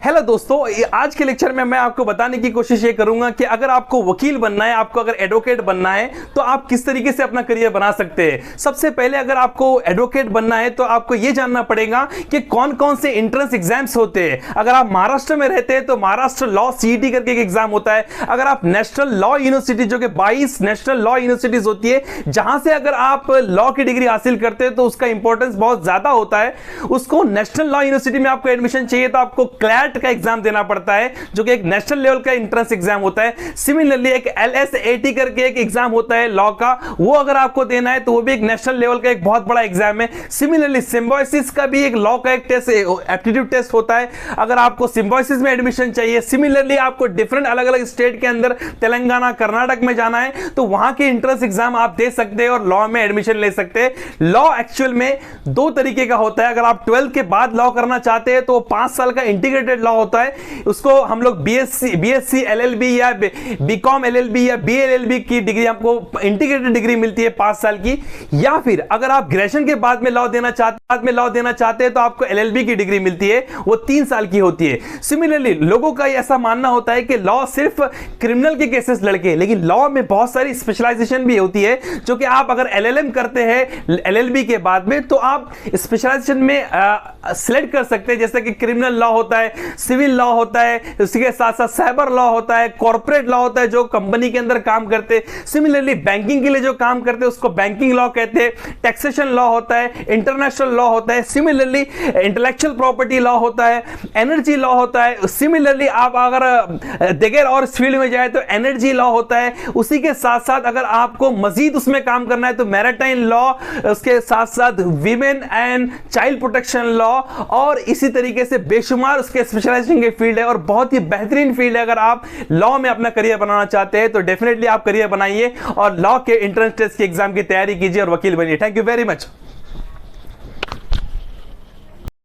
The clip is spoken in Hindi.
हेलो दोस्तों, आज के लेक्चर में मैं आपको बताने की कोशिश ये करूंगा कि अगर आपको वकील बनना है, आपको अगर एडवोकेट बनना है तो आप किस तरीके से अपना करियर बना सकते हैं। सबसे पहले अगर आपको एडवोकेट बनना है तो आपको ये जानना पड़ेगा कि कौन कौन से एंट्रेंस एग्जाम्स होते हैं। अगर आप महाराष्ट्र में रहते हैं तो महाराष्ट्र लॉ सीईटी करके एक एग्जाम होता है। अगर आप नेशनल लॉ यूनिवर्सिटी, जो कि 22 नेशनल लॉ यूनिवर्सिटीज होती है, जहां से अगर आप लॉ की डिग्री हासिल करते हैं तो उसका इंपॉर्टेंस बहुत ज्यादा होता है। उसको नेशनल लॉ यूनिवर्सिटी में आपको एडमिशन चाहिए तो आपको क्लैट का एग्जाम देना पड़ता है, जो कि एक नेशनल लेवल का एंट्रेंस एग्जाम होता है। सिमिलरली एक LSAT करके एक एग्जाम होता है लॉ का, वो अगर आपको देना है तो वो भी एक नेशनल लेवल का एक बहुत बड़ा एग्जाम है। सिमिलरली सिम्बायोसिस का भी एक लॉ का एक टेस्ट, एप्टीट्यूड टेस्ट होता है, अगर आपको सिम्बायोसिस में एडमिशन चाहिए। सिमिलरली आपको डिफरेंट अलग अलग स्टेट के अंदर तेलंगाना, कर्नाटक में जाना है तो वहां के एंट्रेंस एग्जाम आप दे सकते हैं और लॉ में एडमिशन ले सकते हैं। लॉ एक्चुअल में दो तरीके का होता है। अगर आप 12 के बाद लॉ करना चाहते हैं तो 5 साल का इंटीग्रेटेड लॉ होता है, उसको हम लोग बीएससी LLB या बीकॉम LLB या BLLB की डिग्री, आपको इंटीग्रेटेड डिग्री मिलती है 5 साल की। या फिर अगर आप ग्रेजुएशन के बाद में लॉ देना चाहते हैं तो आपको LLB की डिग्री मिलती है, वो 3 साल की होती है। सिमिलरली लोगों का ऐसा मानना होता है कि लॉ सिर्फ क्रिमिनल के केसेस लड़के, लेकिन लॉ में बहुत सारी स्पेशलाइजेशन भी होती है, जो कि आप अगर LLM करते हैं LLB के बाद में तो आप स्पेशलाइजेशन में सिलेक्ट कर सकते हैं। जैसे कि क्रिमिनल लॉ होता है, सिविल लॉ होता है, उसके साथ साथ साइबर लॉ होता है, कॉर्पोरेट लॉ होता है जो कंपनी के अंदर काम करते हैं। सिमिलरली बैंकिंग के लिए जो काम करते हैं उसको बैंकिंग लॉ कहते हैं। टैक्सेशन लॉ होता है, इंटरनेशनल लॉ होता है। सिमिलरली इंटेलेक्चुअल प्रॉपर्टी लॉ होता है, एनर्जी लॉ होता है। सिमिलरली आप अगर दिगर और इस फील्ड में जाए तो एनर्जी लॉ होता है। उसी के साथ साथ अगर आपको मजीद उसमें काम करना है तो मैरिटाइम लॉ, उसके साथ साथ women and child protection law, और इसी तरीके से बेशुमार उसके स्पेशलाइजेशन के फील्ड है और बहुत ही बेहतरीन फील्ड है। अगर आप लॉ में अपना करियर बनाना चाहते हैं तो डेफिनेटली आप करियर बनाइए और लॉ के एंट्रेंस टेस्ट के एग्जाम की तैयारी कीजिए और वकील बनिए। Thank you very much.